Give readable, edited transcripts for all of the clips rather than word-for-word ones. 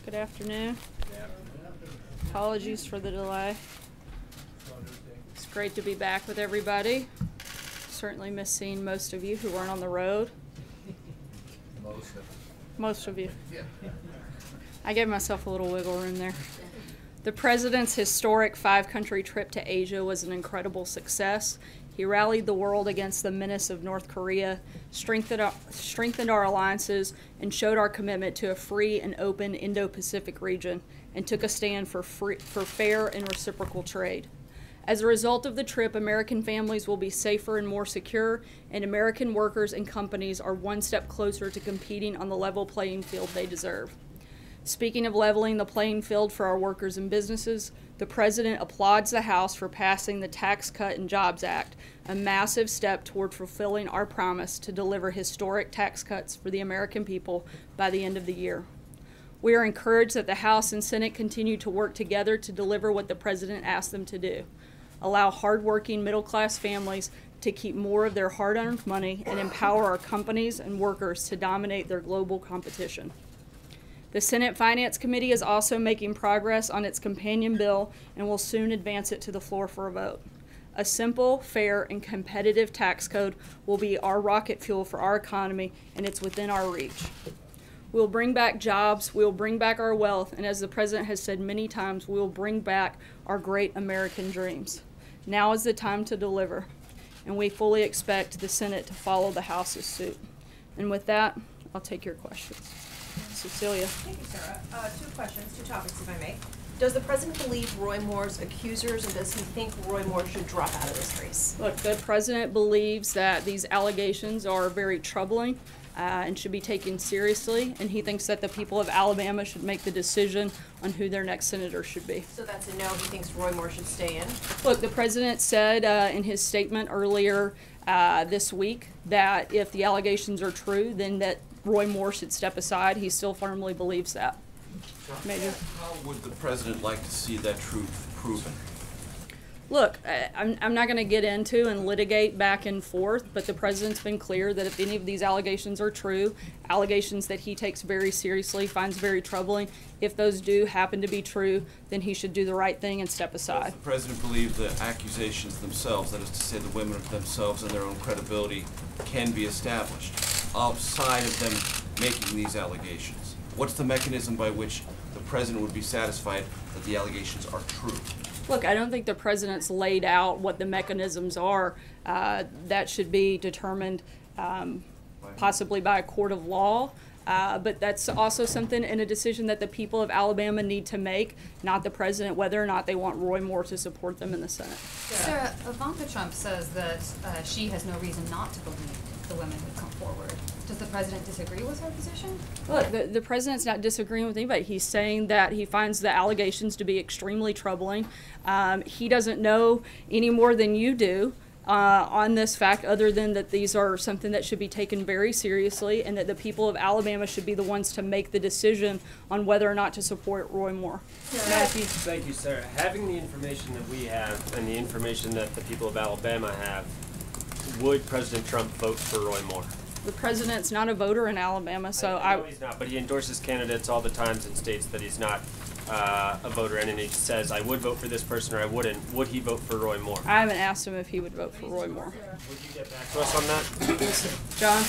Good afternoon. Apologies for the delay. It's great to be back with everybody. Certainly miss seeing most of you who weren't on the road. Most of you. I gave myself a little wiggle room there. The President's historic 5-country trip to Asia was an incredible success. He rallied the world against the menace of North Korea, strengthened our alliances, and showed our commitment to a free and open Indo-Pacific region, and took a stand for fair and reciprocal trade. As a result of the trip, American families will be safer and more secure, and American workers and companies are one step closer to competing on the level playing field they deserve. Speaking of leveling the playing field for our workers and businesses, the President applauds the House for passing the Tax Cut and Jobs Act, a massive step toward fulfilling our promise to deliver historic tax cuts for the American people by the end of the year. We are encouraged that the House and Senate continue to work together to deliver what the President asked them to do: allow hardworking middle-class families to keep more of their hard-earned money and empower our companies and workers to dominate their global competition. The Senate Finance Committee is also making progress on its companion bill and will soon advance it to the floor for a vote. A simple, fair, and competitive tax code will be our rocket fuel for our economy, and it's within our reach. We'll bring back jobs, we'll bring back our wealth, and as the President has said many times, we will bring back our great American dreams. Now is the time to deliver, and we fully expect the Senate to follow the House's suit. And with that, I'll take your questions. Cecilia. Thank you, Sarah. Two questions, two topics, if I may. Does the President believe Roy Moore's accusers, and does he think Roy Moore should drop out of this race? Look, the President believes that these allegations are very troubling and should be taken seriously, and he thinks that the people of Alabama should make the decision on who their next senator should be. So that's a no, he thinks Roy Moore should stay in? Look, the President said in his statement earlier this week that if the allegations are true, then that Roy Moore should step aside. He still firmly believes that. Major. How would the President like to see that truth proven? Look, I'm not going to get into and litigate back and forth, but the President's been clear that if any of these allegations are true, allegations that he takes very seriously, finds very troubling, if those do happen to be true, then he should do the right thing and step aside. Does the President believe the accusations themselves, that is to say the women themselves and their own credibility, can be established outside of them making these allegations? What's the mechanism by which the President would be satisfied that the allegations are true? Look, I don't think the President's laid out what the mechanisms are. That should be determined possibly by a court of law. But that's also something in a decision that the people of Alabama need to make, not the President, whether or not they want Roy Moore to support them in the Senate. Sarah, Ivanka Trump says that she has no reason not to believe the women who come forward. Does the President disagree with her position? Look, the President's not disagreeing with anybody. He's saying that he finds the allegations to be extremely troubling. He doesn't know any more than you do on this fact, other than that these are something that should be taken very seriously, and that the people of Alabama should be the ones to make the decision on whether or not to support Roy Moore. Matthew. Thank you, Sarah. Having the information that we have and the information that the people of Alabama have, would President Trump vote for Roy Moore? The President's not a voter in Alabama, so I know he's not, but he endorses candidates all the times and states that he's not a voter, and he says, I would vote for this person or I wouldn't. Would he vote for Roy Moore? I haven't asked him if he would vote for Roy Moore. Would you get back to us on that? John?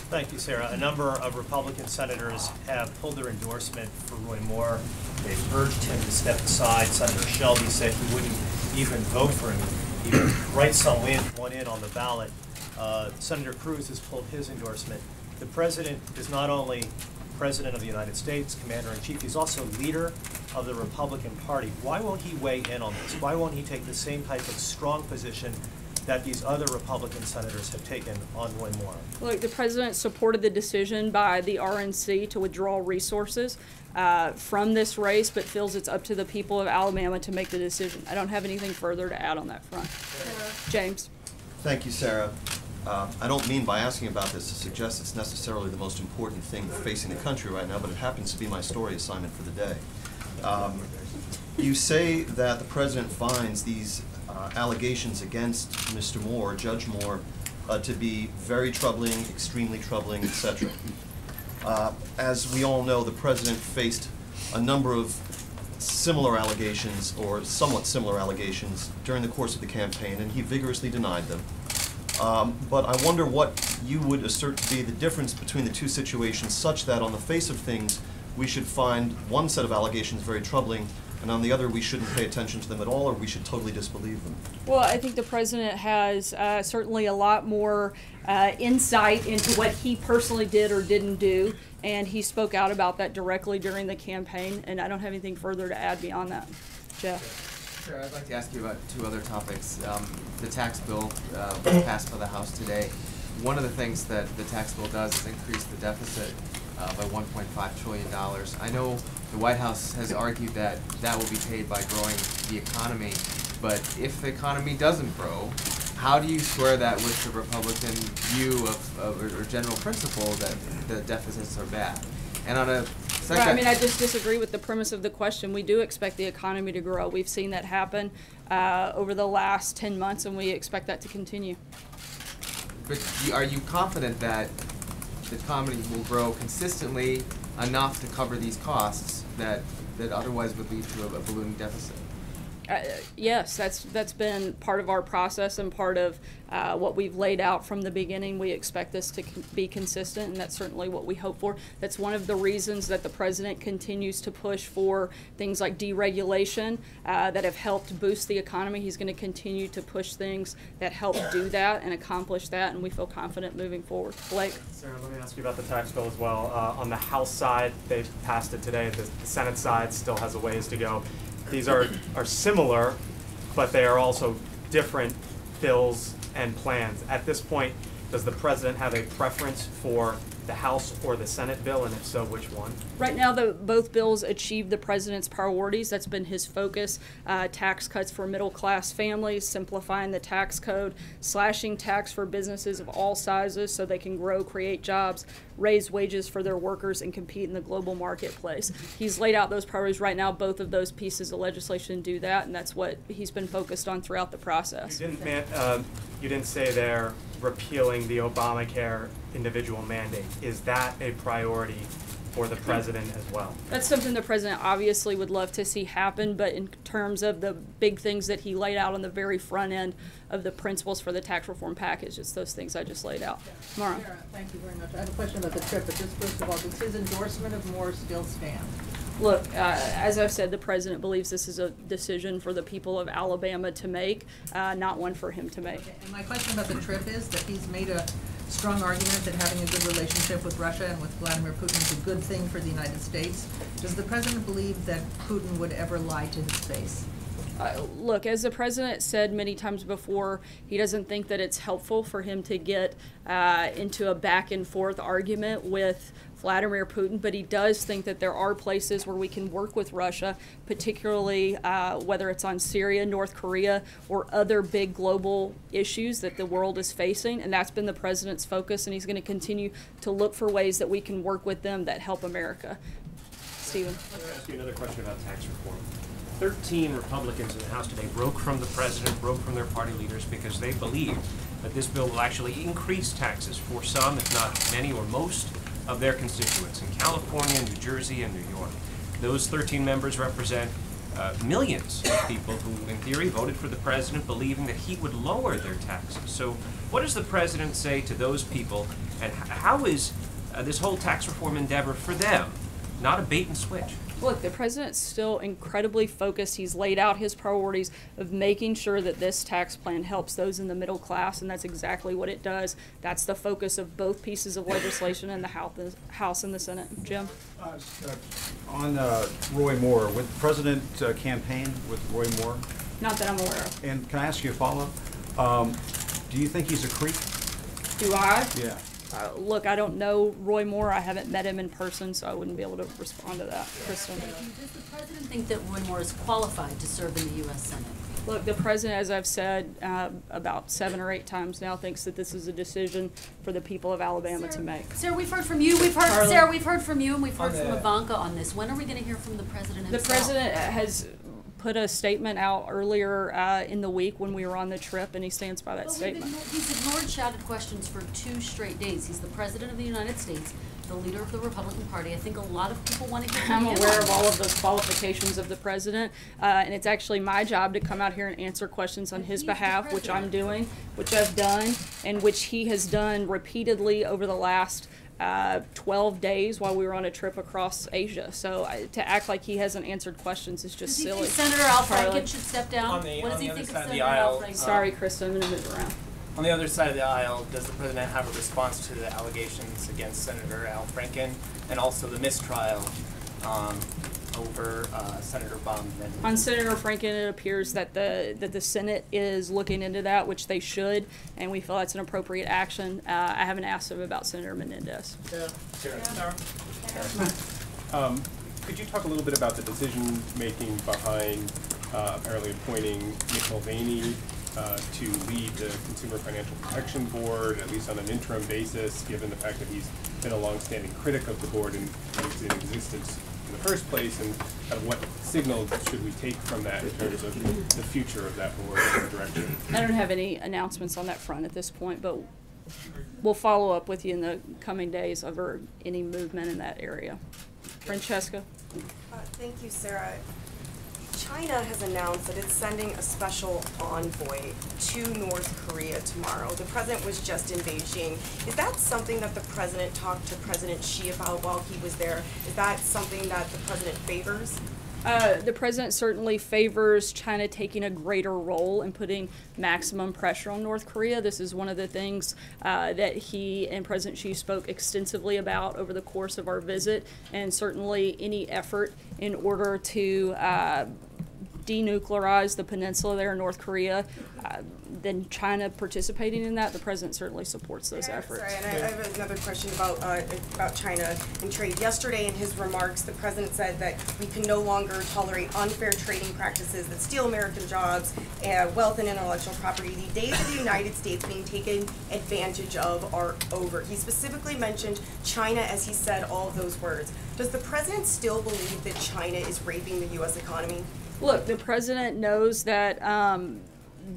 Thank you, Sarah. A number of Republican senators have pulled their endorsement for Roy Moore. They've urged him to step aside. Senator Shelby said he wouldn't even vote for him. He would write someone in on the ballot. Senator Cruz has pulled his endorsement. The President is not only President of the United States, Commander-in-Chief, he's also leader of the Republican Party. Why won't he weigh in on this? Why won't he take the same type of strong position that these other Republican senators have taken on Roy Moore? Look, the President supported the decision by the RNC to withdraw resources from this race, but feels it's up to the people of Alabama to make the decision. I don't have anything further to add on that front. James. Thank you, Sarah. I don't mean by asking about this to suggest it's necessarily the most important thing facing the country right now, but it happens to be my story assignment for the day. You say that the President finds these allegations against Mr. Moore, Judge Moore, to be very troubling, extremely troubling, etc. As we all know, the President faced a number of similar allegations, or somewhat similar allegations, during the course of the campaign, and he vigorously denied them. But I wonder what you would assert to be the difference between the two situations, such that on the face of things, we should find one set of allegations very troubling, and on the other, we shouldn't pay attention to them at all, or we should totally disbelieve them. Well, I think the president has certainly a lot more insight into what he personally did or didn't do, and he spoke out about that directly during the campaign, and I don't have anything further to add beyond that. Jeff? Sure, I'd like to ask you about two other topics. The tax bill was passed by the House today. One of the things that the tax bill does is increase the deficit by $1.5 trillion. I know the White House has argued that that will be paid by growing the economy, but if the economy doesn't grow, how do you square that with the Republican view or general principle that the deficits are bad? And on a second... Right, I mean, I just disagree with the premise of the question. We do expect the economy to grow. We've seen that happen over the last 10 months, and we expect that to continue. But are you confident that the economy will grow consistently enough to cover these costs that otherwise would lead to a ballooning deficit? Yes, that's been part of our process and part of what we've laid out from the beginning. We expect this to be consistent, and that's certainly what we hope for. That's one of the reasons that the president continues to push for things like deregulation that have helped boost the economy. He's going to continue to push things that help do that and accomplish that, and we feel confident moving forward. Blake? Sarah, let me ask you about the tax bill as well. On the House side, they passed it today. The Senate side still has a ways to go. These are similar, but they are also different bills and plans. At this point, does the president have a preference for the House or the Senate bill, and if so, which one? Right now, both bills achieve the president's priorities. That's been his focus. Tax cuts for middle-class families, simplifying the tax code, slashing tax for businesses of all sizes so they can grow, create jobs, raise wages for their workers, and compete in the global marketplace. He's laid out those priorities right now. Both of those pieces of legislation do that, and that's what he's been focused on throughout the process. You didn't say they're repealing the Obamacare individual mandate. Is that a priority for the president as well? That's something the president obviously would love to see happen, but in terms of the big things that he laid out on the very front end of the principles for the tax reform package, it's those things I just laid out. Mara. Sarah, thank you very much. I have a question about the trip, but just first of all, does his endorsement of Moore still stand? Look, as I've said, the president believes this is a decision for the people of Alabama to make, not one for him to make. Okay. And my question about the trip is that he's made a strong argument that having a good relationship with Russia and with Vladimir Putin is a good thing for the United States. Does the president believe that Putin would ever lie to his face? Look, as the president said many times before, he doesn't think that it's helpful for him to get into a back and forth argument with Vladimir Putin, but he does think that there are places where we can work with Russia, particularly whether it's on Syria, North Korea, or other big global issues that the world is facing, and that's been the president's focus, and he's going to continue to look for ways that we can work with them that help America. Stephen. Let me ask you another question about tax reform. 13 Republicans in the House today broke from the president, broke from their party leaders because they believe that this bill will actually increase taxes for some, if not many or most, of their constituents in California, New Jersey, and New York. Those 13 members represent millions of people who, in theory, voted for the president believing that he would lower their taxes. So what does the president say to those people, and how is this whole tax reform endeavor for them not a bait and switch? Look, the president's still incredibly focused. He's laid out his priorities of making sure that this tax plan helps those in the middle class, and that's exactly what it does. That's the focus of both pieces of legislation in the House and the Senate. Jim? On Roy Moore, would the president campaign with Roy Moore? Not that I'm aware of. And can I ask you a follow-up? Do you think he's a creep? Do I? Yeah. Look, I don't know Roy Moore. I haven't met him in person, so I wouldn't be able to respond to that. Kristen? Does the president think that Roy Moore is qualified to serve in the U.S. Senate? Look, the president, as I've said about 7 or 8 times now, thinks that this is a decision for the people of Alabama to make. Sarah, we've heard from you. Sarah, we've heard from you, and we've heard from Ivanka on this. When are we going to hear from the president himself? The president has put a statement out earlier in the week when we were on the trip, and he stands by that statement. He's ignored shouted questions for 2 straight days. He's the president of the United States. the leader of the Republican Party. I think a lot of people want to hear from I'm you. aware of all of those qualifications of the president, and it's actually my job to come out here and answer questions on his behalf, which I'm doing, which I've done, and which he has done repeatedly over the last 12 days while we were on a trip across Asia. So to act like he hasn't answered questions is just Does he silly. think Senator Al Charlie. Franken should step down? What does he think of Senator Al Franken? Sorry, Krista, I'm going to move around. On the other side of the aisle, does the president have a response to the allegations against Senator Al Franken and also the mistrial over Senator Baumann? On Senator Franken, it appears that the Senate is looking into that, which they should, and we feel that's an appropriate action. I haven't asked him about Senator Menendez. Could you talk a little bit about the decision-making behind apparently appointing Mick Mulvaney to lead the Consumer Financial Protection Board, at least on an interim basis, given the fact that he's been a longstanding critic of the board and it's in existence in the first place, and what signal should we take from that in terms of the future of that board and the direction? I don't have any announcements on that front at this point, but we'll follow up with you in the coming days over any movement in that area. Francesca? Thank you, Sarah. China has announced that it's sending a special envoy to North Korea tomorrow. The president was just in Beijing. Is that something that the president talked to President Xi about while he was there? Is that something that the president favors? The president certainly favors China taking a greater role in putting maximum pressure on North Korea. This is one of the things that he and President Xi spoke extensively about over the course of our visit, and certainly any effort in order to denuclearize the peninsula there in North Korea, then China participating in that, the president certainly supports those efforts. Sorry, and I have another question about China and trade. Yesterday in his remarks, the president said that we can no longer tolerate unfair trading practices that steal American jobs, wealth and intellectual property. The days of the United States being taken advantage of are over. He specifically mentioned China as he said all of those words. Does the president still believe that China is raping the U.S. economy? Look, the president knows that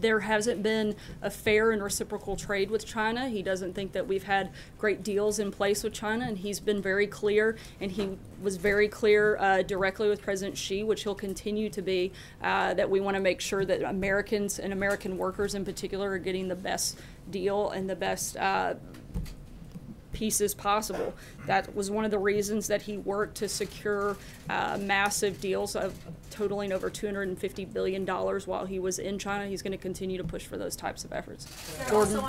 there hasn't been a fair and reciprocal trade with China. He doesn't think that we've had great deals in place with China, and he's been very clear, and he was very clear directly with President Xi, which he'll continue to be, that we want to make sure that Americans and American workers in particular are getting the best deal and the best pieces possible. That was one of the reasons that he worked to secure massive deals of totaling over $250 billion while he was in China. He's going to continue to push for those types of efforts. Gordon?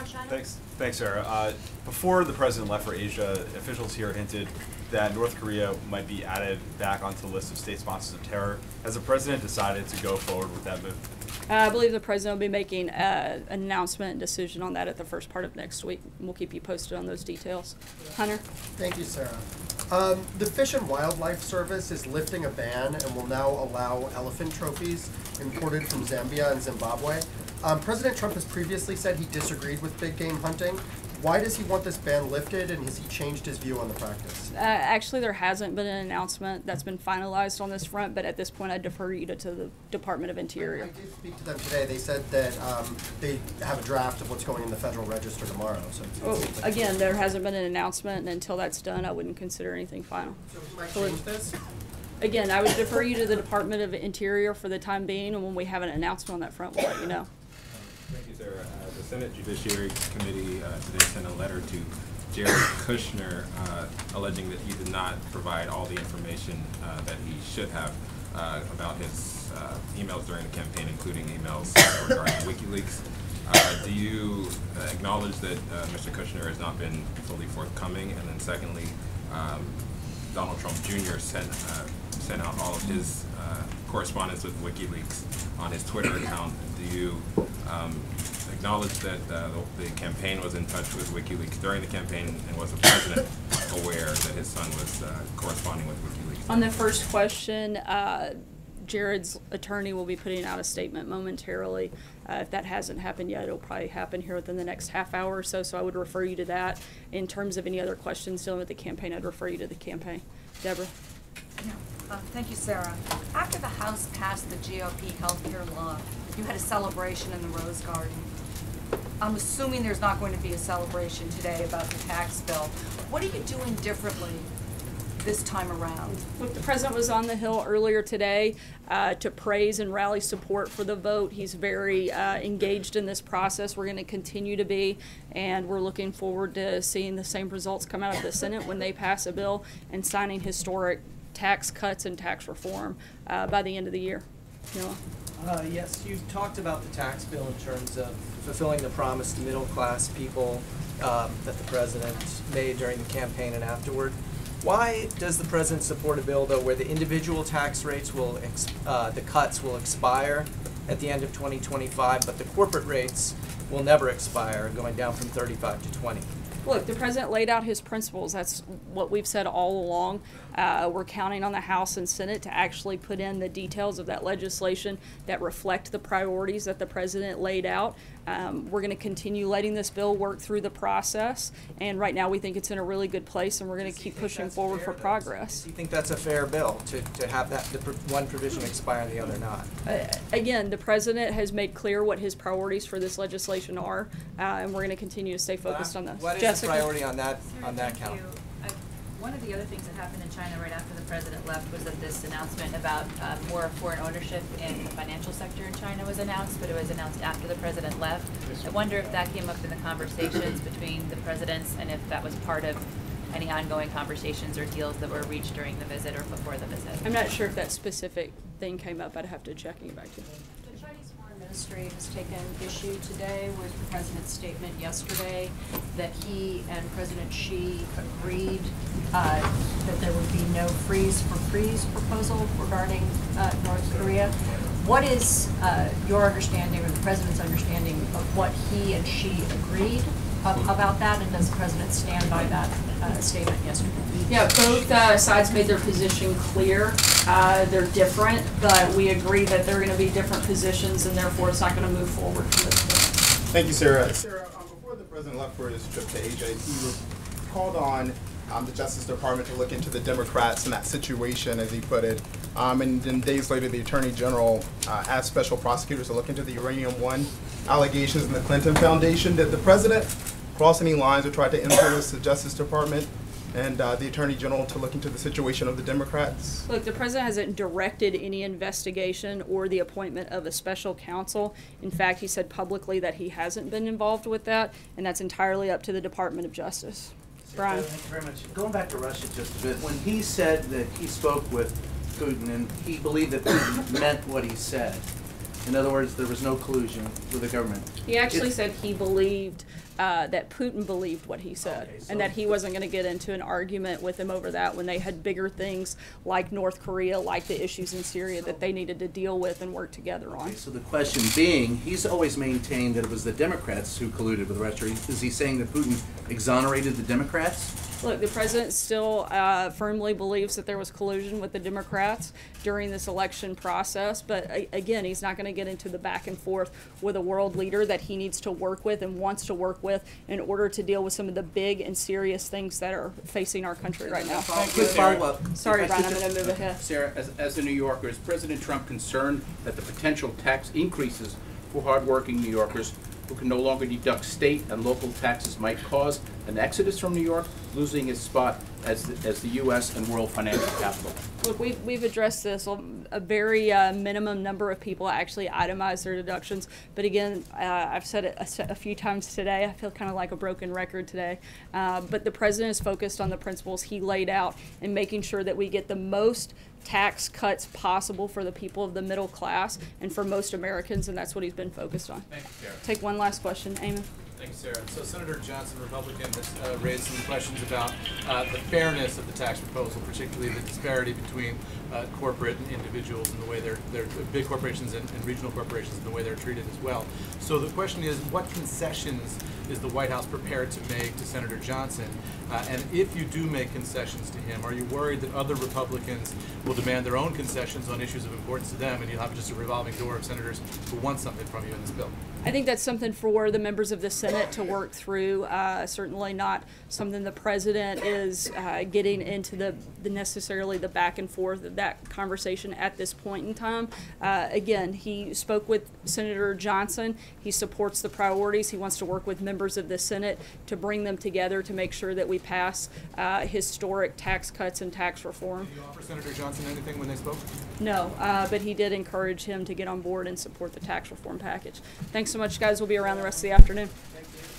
Thanks, Sarah. Before the president left for Asia, officials here hinted that North Korea might be added back onto the list of state sponsors of terror. Has the president decided to go forward with that move? I believe the president will be making an announcement and decision on that at the first part of next week. We'll keep you posted on those details. Hunter? Thank you, Sarah. The Fish and Wildlife Service is lifting a ban and will now allow elephant trophies imported from Zambia and Zimbabwe. President Trump has previously said he disagreed with big game hunting. Why does he want this ban lifted, and has he changed his view on the practice? Actually, there hasn't been an announcement that's been finalized on this front, but at this point I defer you to the Department of Interior. I did speak to them today. They said that they have a draft of what's going in the Federal Register tomorrow. So again, there hasn't been an announcement, and until that's done, I wouldn't consider anything final. So he might change this? Again, I would defer you to the Department of Interior for the time being, and when we have an announcement on that front, we'll let you know. Thank you, Sarah. The Senate Judiciary Committee today sent a letter to Jared Kushner alleging that he did not provide all the information that he should have about his emails during the campaign, including emails regarding WikiLeaks. Do you acknowledge that Mr. Kushner has not been fully forthcoming? And then secondly, Donald Trump Jr. sent out all of his correspondence with WikiLeaks on his Twitter account. Do you acknowledge that the campaign was in touch with WikiLeaks during the campaign, and was the president aware that his son was corresponding with WikiLeaks? On the first question, Jared's attorney will be putting out a statement momentarily. If that hasn't happened yet, it'll probably happen here within the next half hour or so, so I would refer you to that. In terms of any other questions dealing with the campaign, I'd refer you to the campaign. Deborah? Thank you, Sarah. After the House passed the GOP health care law, you had a celebration in the Rose Garden. I'm assuming there's not going to be a celebration today about the tax bill. What are you doing differently this time around? Look, the president was on the Hill earlier today to praise and rally support for the vote. He's very engaged in this process. We're going to continue to be, and we're looking forward to seeing the same results come out of the Senate when they pass a bill and signing historic tax cuts and tax reform by the end of the year. Noah? Yes, you talked about the tax bill in terms of fulfilling the promise to middle-class people that the president made during the campaign and afterward. Why does the president support a bill, though, where the individual tax rates will, the cuts will expire at the end of 2025, but the corporate rates will never expire, going down from 35 to 20? Look, the president laid out his principles. That's what we've said all along. We're counting on the House and Senate to actually put in the details of that legislation that reflect the priorities that the president laid out. We're going to continue letting this bill work through the process, and right now we think it's in a really good place, and we're going to keep pushing forward for progress. Do you think that's a fair bill, to have that one provision expire and the other not? Again, the president has made clear what his priorities for this legislation are, and we're going to continue to stay focused on those. What is Jessica? the priority on that count? One of the other things that happened in China right after the president left was that this announcement about more foreign ownership in the financial sector in China was announced, but it was announced after the president left. I wonder if that came up in the conversations between the presidents and if that was part of any ongoing conversations or deals that were reached during the visit or before the visit. I'm not sure if that specific thing came up. I'd have to check and get back to you. The Chinese Foreign Ministry has taken issue today with the president's statement yesterday that he and President Xi agreed that there would be no freeze for freeze proposal regarding North Korea. What is your understanding or the president's understanding of what he and Xi agreed about that, and does the president stand by that statement yesterday? Yeah, both sides made their position clear. They're different, but we agree that they're going to be different positions, and therefore it's not going to move forward from this point. Thank you, Sarah. Sarah, before the president left for his trip to Asia, he called on the Justice Department to look into the Democrats in that situation, as he put it. And then days later, the Attorney General asked special prosecutors to look into the Uranium One allegations in the Clinton Foundation. Did the president cross any lines or try to influence the Justice Department and the Attorney General to look into the situation of the Democrats? Look, the president hasn't directed any investigation or the appointment of a special counsel. In fact, he said publicly that he hasn't been involved with that, and that's entirely up to the Department of Justice. Brian. Thank you very much. Going back to Russia just a bit, when he said that he spoke with Putin and he believed that Putin meant what he said, in other words, there was no collusion with the government. He actually said he believed that Putin believed what he said, and that he wasn't going to get into an argument with him over that when they had bigger things like North Korea, like the issues in Syria that they needed to deal with and work together on. Okay, so the question being, he's always maintained that it was the Democrats who colluded with Russia. Is he saying that Putin exonerated the Democrats? Look, the president still firmly believes that there was collusion with the Democrats during this election process, but again, he's not going to get into the back and forth with a world leader that he needs to work with and wants to work with in order to deal with some of the big and serious things that are facing our country right now. Quick follow-up. Sorry, Brian, I'm going to move ahead. Sarah, as a New Yorker, is President Trump concerned that the potential tax increases for hardworking New Yorkers who can no longer deduct state and local taxes might cause an exodus from New York, losing its spot as the U.S. and world financial capital? Look, we've addressed this. A very minimum number of people actually itemize their deductions. But again, I've said it a few times today. I feel kind of like a broken record today. But the president is focused on the principles he laid out and making sure that we get the most tax cuts possible for the people of the middle class and for most Americans, and that's what he's been focused on. Thank you, Sarah. Take one last question. Eamon. Thank you, Sarah. So Senator Johnson, Republican, has raised some questions about the fairness of the tax proposal, particularly the disparity between corporate and individuals and the way they're big corporations and regional corporations and the way they're treated as well. So the question is, what concessions is the White House prepared to make to Senator Johnson? And if you do make concessions to him, are you worried that other Republicans will demand their own concessions on issues of importance to them, and you'll have just a revolving door of senators who want something from you in this bill? I think that's something for the members of the Senate to work through. Certainly not something the president is getting into necessarily the back and forth of that conversation at this point in time. Again, he spoke with Senator Johnson. He supports the priorities. He wants to work with members of the Senate to bring them together to make sure that we pass historic tax cuts and tax reform. Did you offer Senator Johnson anything when they spoke? No, but he did encourage him to get on board and support the tax reform package. Thanks so much, guys. We'll be around the rest of the afternoon. Thank you.